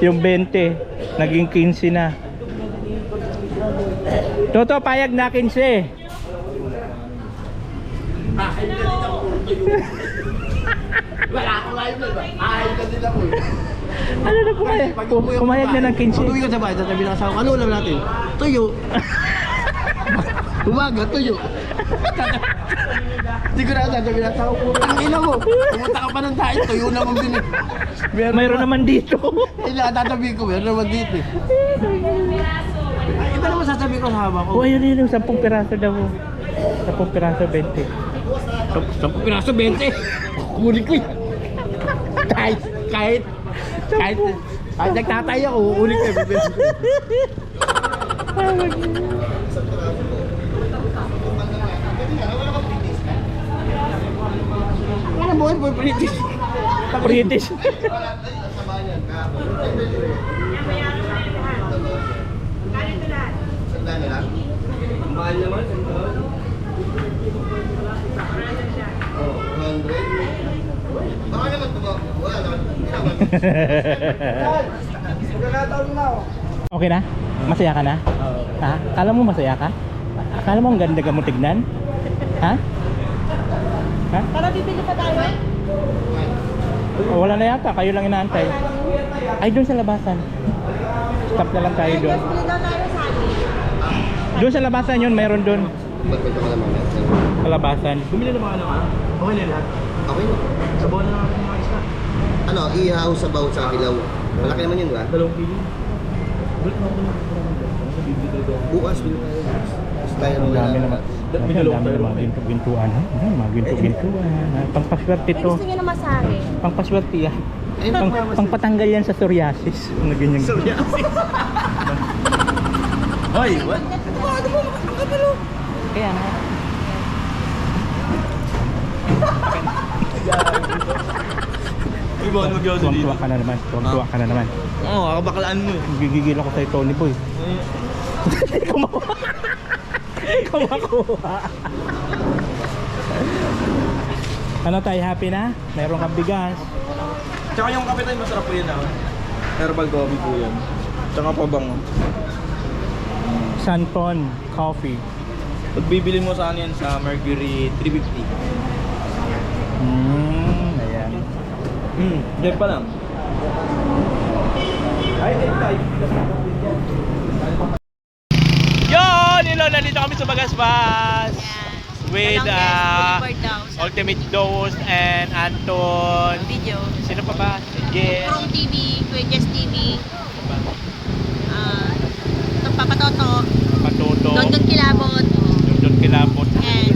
yung 20, naging 15 na. Toto, payag na 15. Wala akong ayun ba? Ayun ka din ako eh. Ano na po kaya? Pumayag na ng 15. Pag-uwi ko sa bahay, sasabihin ng asawa ko, ano ulam natin? Tuyo. Umaga, tuyo. Hindi ko na sasabihin ng asawa ko, ang ina mo. Pumunta ka pa ng tayo, tuyo naman din eh. Mayroon naman dito. Tatabihin ko, meron naman dito eh. Iba naman sasabihin ko sa haba ko. Oh, ayun yun, 10 piraso daw. 10 piraso, 20. 10 piraso, 20. Kukunin ko yan. Kahit nagtatay ako, kukunin ko yan. Ano mo, boy, British. British. Mahal naman. Okay na? Masaya ka na? Ha? Akala mo masaya ka? Akala mo ang ganda ka mo tignan? Ha? Ha? Para bibili pa tayo eh. O, wala na yata, kayo lang inaantay. Ay, doon sa labasan. Stop na lang tayo doon. Bili daw tayo sa akin. Doon sa labasan yun, meron doon. Sa labasan. Bumili ng mga ano ka? Okay na lahat. Okay na. Sabaw na natin mga isda. Ano, ihaw sa bawat sa kilaw. Malaki naman yun, ba? 2 kilo. Bulit mo ako ng bibigay daw. Bukas, Tapos tayo Ang dami naman. Dami Ang dami naman ginto-gintuan. Mga ginto-gintuan. Pangpaswerte to. Gusto niyo na masahe? Pangpaswerte yan. Pangpatanggal yan sa psoriasis. Mga ganyan. Psoriasis. Hoy, what? Kaya nga. Uy, bawal mag-yoso dito. Tuwang-tuwa ka na naman. Tuwang-tuwa ka na naman. Oo, kakabakalaan mo eh. Gigigil ako sa'yo, Tony Boy. Ikaw makuha. Ano tayo, happy na? Mayroon kang bigas. Tsaka yung kape tayo, masarap po yan ah. Herbal coffee po yan. Tsaka pabango. Santon Coffee. Pag bibili mo sa yan sa Mercury 350. Ayan. Diyan pa lang. Ay, Yun! Hello! Nandito kami sa Bagasbas with Ultimate Dose and Anton. Video. Sino pa ba? Si Jess. Kurong TV, Kuya Jess TV. Itong Papatoto. Patuto. Dondon Kilabot. Dondon Kilabot. And,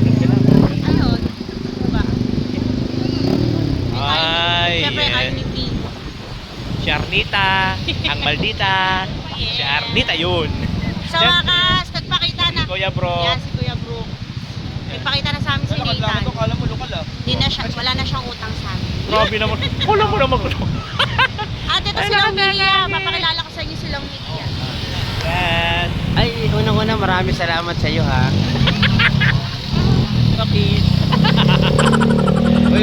ayun. Diba? Ay, Siyempre, yes. Arnie P. Si Arnita. Ang maldita. Si Arnita yun. Sa wakas, nagpakita na. Kuya Bro. Yan, si Kuya Brook. Nagpakita na sa amin si Nathan. Kala mo lokal ah. Hindi na siya, wala na siyang utang sa amin. Grabe naman. Wala mo naman. Ate, ito silang Mia. Papakilala ko sa inyo silang Mia. Yan. Ay, unang-una maraming salamat sa iyo ha. Okay.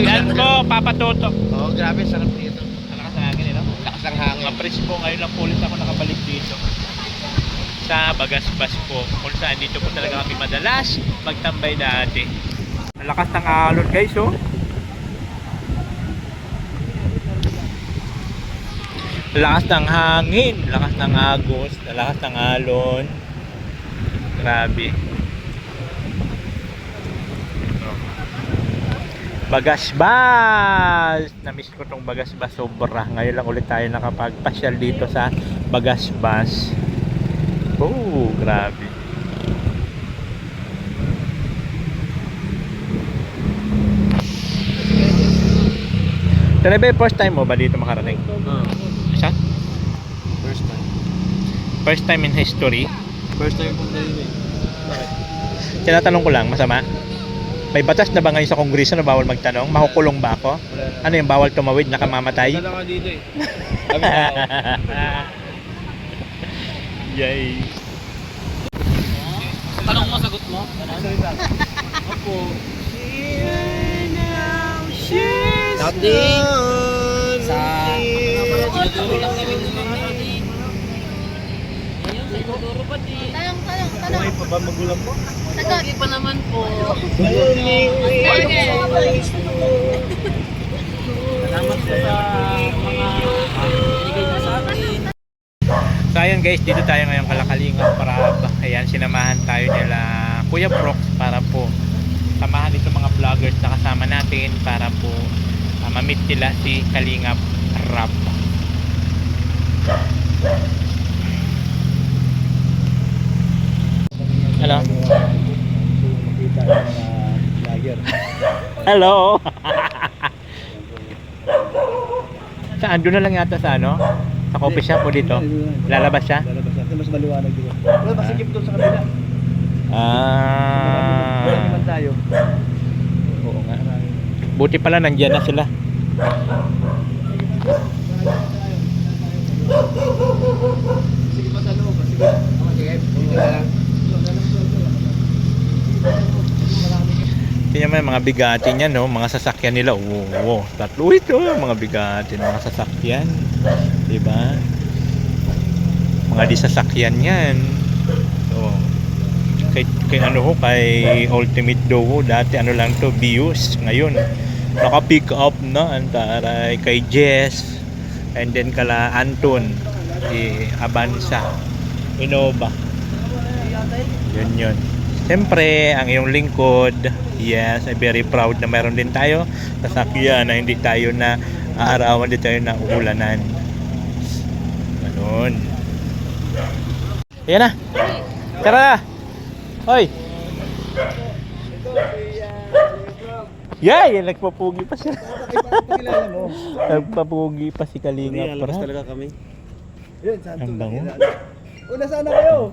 Yan po, Papatuto. Oo, grabe, sarap dito. Lakas ng hangin, no? Lakas ng hangin. Mapres po ngayon ng pulis ako nakabalik dito. Sa Bagasbas po. Kung saan dito po talaga kami madalas magtambay dati. Ang lakas ng alon guys, oh. Lakas ng hangin, lakas ng agos, lakas ng alon. Grabe. Bagasbas! Na-miss ko tong Bagasbas sobra. Ngayon lang ulit tayo nakapagpasyal dito sa Bagasbas. Oh, grabe. Talaga first time mo ba dito makarating? Isa? First time. First time in history? First time po tayo eh. Tinatanong ko lang, masama? May batas na ba ngayon sa Kongreso na bawal magtanong? Makukulong ba ako? Ano yung bawal tumawid, nakamamatay? Wala nga dito eh. Kami tao. Yay! Tanong mo, sagot mo. Opo. Nothing. Sa tinuturo lang namin ng mga natin. Ayun, sa tinuturo pa din. Buhay pa ba magulang mo? Lagi pa naman po. Salamat po sa mga binigay niyo sa akin. So ayun guys, dito tayo ngayon Kalakalingan para ayan, sinamahan tayo nila Kuya Brox para po samahan dito mga vloggers na kasama natin para po ma-meet nila si Kalingap Rap. Hello. Hello. Saan? Doon na lang yata sa ano? Sa coffee shop o dito? Lalabas siya? Lalabas natin, mas maliwanag dito. Wala ba sikip doon sa kabila? Pwede naman tayo. Oo nga. Buti pala nandiyan na sila. Sige pa sa loob. Sige. Sige. Dito na lang. Tingnan mo yung mga bigati niyan, no? Mga sasakyan nila. Oo, tatlo ito. Mga bigati ng mga sasakyan. Diba? Mga di sasakyan yan. So, kay ano ho, kay Ultimate Dogo, dati ano lang to, Bius. Ngayon, naka-pick up na ang taray kay Jess. And then kala Anton, si Avanza, Innova. Yun. Siyempre, ang iyong lingkod, Yes, I'm very proud na meron din tayo sasakyan na hindi tayo na aarawan, hindi tayo na uulanan. Ganun. Ayan na. Tara na. Hoy. Yay! Nagpapugi pa siya. Pakilala mo. Nagpapugi pa si Kalinga Prab. kami. Yun, santo. Ang bango. Una sana kayo.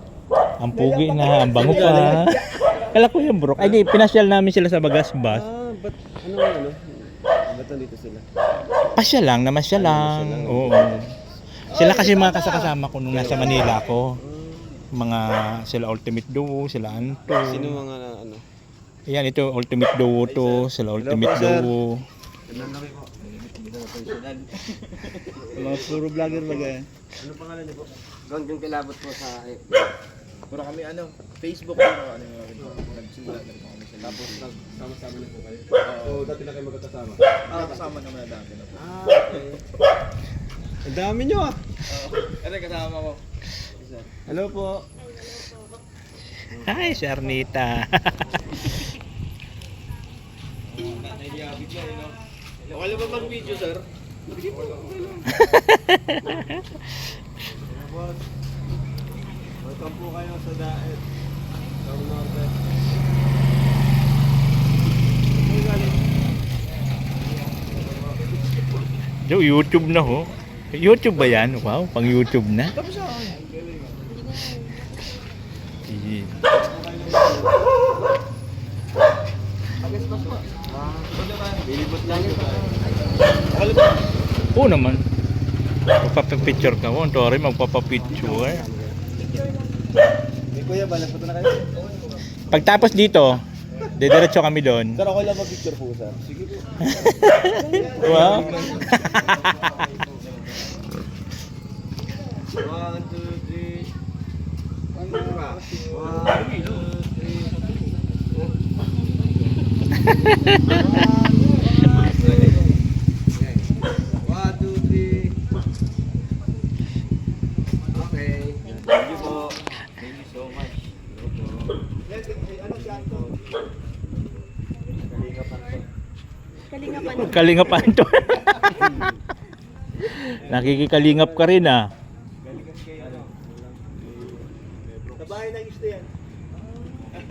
Ang pugi na, ang bango pa. Kala ko yung bro. Ay di, pinasyal namin sila sa Bagas Bus. Ba't ano? Ba't nandito sila? Pasya lang, namasya lang. Oo. Sila kasi mga kasakasama ko nung nasa Manila ako. Mga sila Ultimate Duo, sila Anto. Sino mga ano? Ayan, ito Ultimate Duo to, sila Ultimate Duo. Mga puro vlogger ba yan? Ano pangalan niyo po? Hanggang kilabot po sa... Puro kami Facebook pero nagsimula na rin kami sa Tapos sama-sama na po kayo. Oo, dati na kayo magkakasama. Kasama naman na dati na. Okay. Ang dami nyo ah! Ano kasama mo? Hello po. Hi, si Arnita. Okay ba mag-video, sir? Welcome po kayo sa Daet. Sa Norte. YouTube na ho. YouTube ba yan? Wow, pang YouTube na. Sige. Bilibot lang ito. Oo naman. Magpapapicture ka mo. Tori, magpapapicture. Hey, kuya, balag na kayo. Pagtapos dito, didiretso kami doon. Sir, ako lang mag-picture po, sir. Sige po. Wow. 1, 2, 3. 1, 2, 3. Okay. Thank you po. Thank you so much. Kalingapan to. Nakikikalingap ka rin ah. Sa bahay ng isda yan.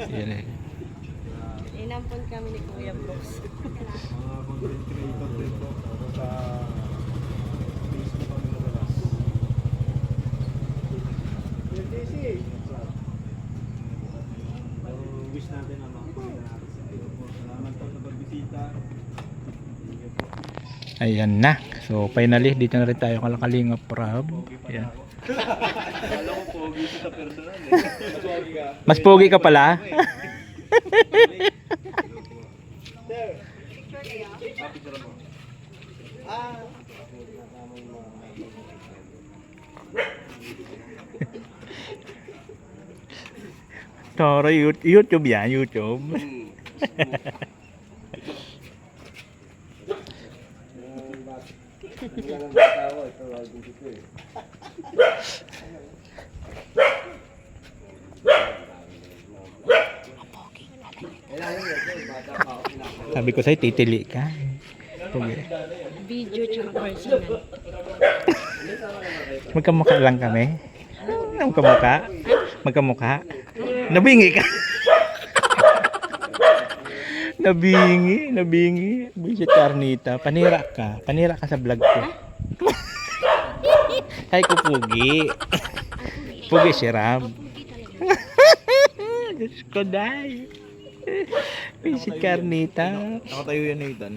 Yan eh. Inampon kami ni Kuya Brooks. Mga content creator din po. Sa Facebook kami nalalas. LDC. Wish natin na makakita natin sa iyo po. Salamat po sa pagbisita. Ayan na. So finally, dito na rin tayo kala Kalingap Prab. Ayan. Alam ko pogi sa personal eh. Pogi ka. Mas pogi ka pala. Sir. Picture mo. Toro, YouTube yan, YouTube. Sabi ko sa'yo, titili ka. Pogi. Video tsaka personal. Magkamukha lang kami. Magkamukha? Magkamukha? Nabingi ka? Nabingi. Bisit Arnita. Panira ka sa vlog ko. Ay ko Pugi. Pugi si Ram. Diyos ko dahil. Bisit Arnita. Nakatayo yan, Nathan.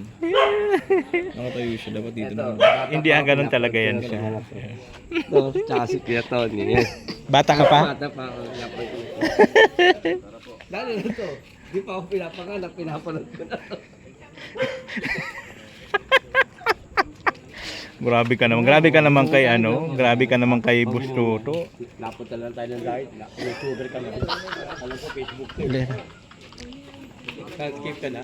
Nakatayo siya. Dapat dito na. Hindi ganun talaga yan siya. Ito, tsaka si Kuya Tony. Bata ka pa? Bata pa ako. Lalo na ito. Di pa ako pinapanganak, pinapanood ko na. Grabe ka naman kay grabe ka naman kay Bustuto. Lapot na lang tayo ng diet. YouTuber ka na. Alam ko Facebook ko. Skip ka na.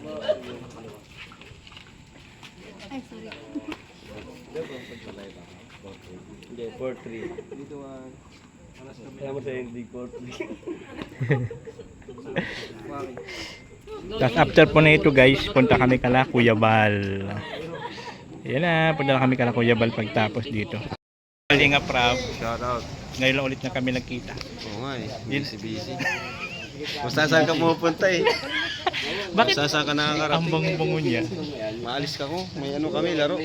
Ay, sorry. Hindi, 4-3. Dito Kaya mo sa hindi court. Tapos after po na ito guys, punta kami kala Kuya Bal. Yan na, punta na kami kala Kuya Bal pagtapos dito. Kalinga Prab, Shout out. ngayon lang ulit na kami nagkita. Oo nga eh. Busy. Kung saan ka pupunta eh. Bakit? Kung saan ka nakakarating. Ang bango-bango niya. Maalis ka ko. May ano kami, laro.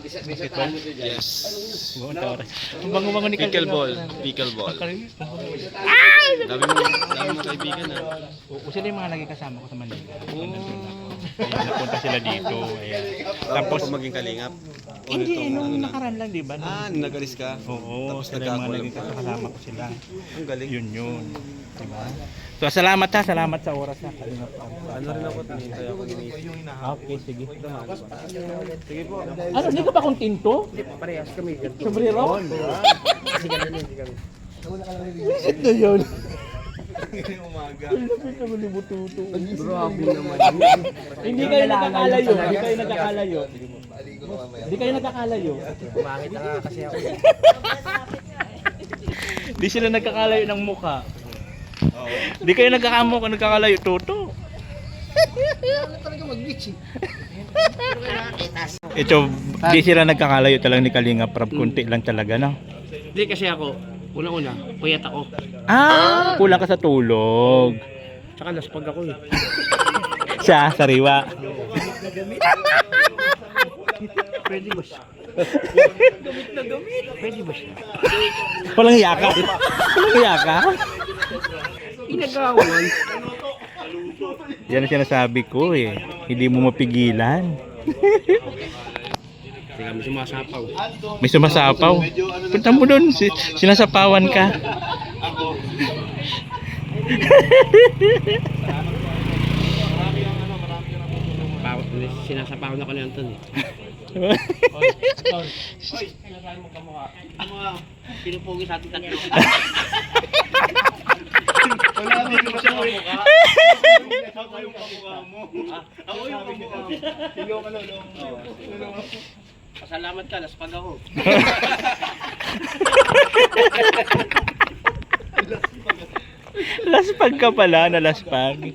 Basketball? Yes. Buong oras. Ang bango-bango ni Pickleball. Pickleball. Dami mo kaibigan ah. O sila yung mga naging kasama ko sa Manila. Nandun ako. Ayan, napunta sila dito. Ayan. Tapos, Tapos maging kalingap. hindi, nung nakaraan lang, di ba? Nagalis ka. Oo, Tapos sila yung mga nagkakulang naging pa. kasama ko sila. Ang galing. Yun. Diba? So, salamat ha. Salamat sa oras ha. Ano rin ako, tinintay ako ginising. Okay, sige. Sige po. Ano, hindi ka ba kontinto? Parehas kami. Sobrero? Kasi ganun yun. Ito yun. Grabe naman. Hindi kayo nakakalayo. Hindi kayo nakakalayo. Pumangit na nga kasi ako. Hindi sila nagkakalayo ng mukha. Hindi kayo nagkakalayo, Toto. Ito, di sila nagkakalayo talaga ni Kalinga Prab. Kunti lang talaga, no? Hindi kasi ako, una-una, puyat ako. Kulang ka sa tulog. Tsaka laspag ako eh. Siya, sariwa. Pwede ba siya? Pwede ba siya? Walang hiya ka. Walang hiya ka. Inagawan. Yan ang sinasabi ko eh. Hindi mo mapigilan. Teka, may sumasapaw. May sumasapaw. Punta mo doon. Sinasapawan ka. Sinasapaw na ko na yan ton eh. Pinupugi sa ating tatlo. Pasalamat ka, laspag ako. Laspag ka pala, nalaspag.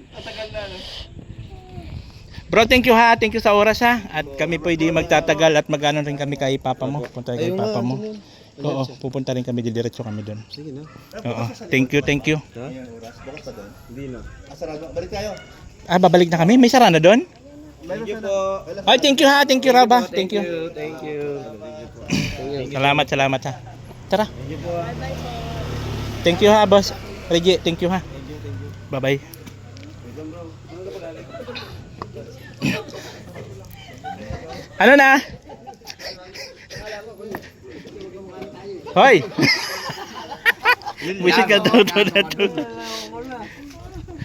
Bro, thank you ha. Thank you sa oras ha. At kami pwede magtatagal at magano rin kami kay Papa mo. Punta kay Papa mo. Oo, pupunta rin kami, diretso kami doon. Sige na. Oo. Thank you. Bukas pa doon. Hindi na. Sarado. Balik tayo. Babalik na kami. May sarana doon? Thank you po. Ay, thank you ha. Thank you, Raba. Thank you. Thank you. Salamat ha. Tara. Thank you ha, boss. Reggie, thank you ha. Bye-bye. Ano na? Hoy! Wisit ka daw na to.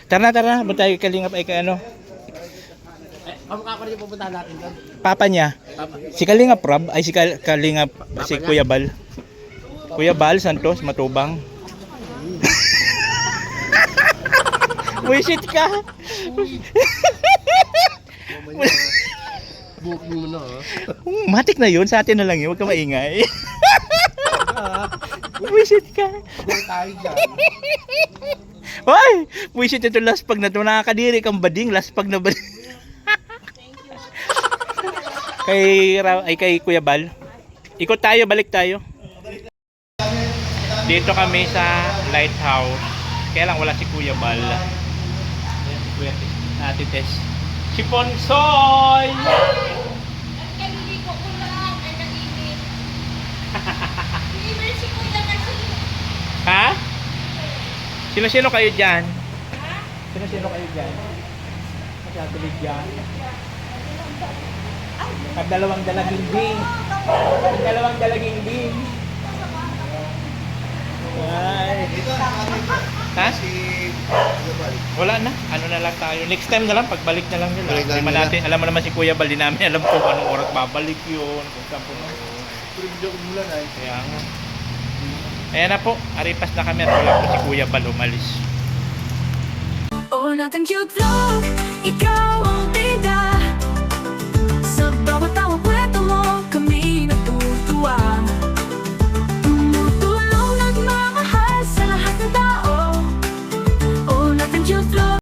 Tara. Ba't tayo kalingap ay ka ano? Kamukha ko rin yung pupuntahan natin doon. Papa niya. Si Kalingap Rob ay si Kalingap si Kuya Bal. Kuya Bal Santos Matubang. Wisit ka. Booking mo na ha. Matik na yun, sa atin na lang yun, huwag ka maingay. Wisit ka. Tayo dyan. Hoy! Wisit ito laspag na ito, nakakadiri kang bading, laspag na bading. kay Kuya Bal. Ikot tayo, balik tayo. Dito kami sa lighthouse. Kaya lang wala si Kuya Bal. Kuya Ate Tess. Si Ponsoy! Naliligo ko lang, ay nainit. Deliver si Kuya kasi. Ha? Sino kayo dyan? Ha? Sino kayo dyan? Magkatulig dyan? Pagdalawang dalaging ding. Ay. Ha? Wala na. Ano na lang tayo. Next time na lang. Pagbalik na lang nila. Hindi man natin. Alam mo naman si Kuya Bal. Di namin alam kung anong oras babalik yun. Kung saan po na. Kaya nga. Ayan na po. Aripas na kami. At wala po si Kuya Bal umalis. Oo natin cute vlog, ikaw ang bida. Sa bawat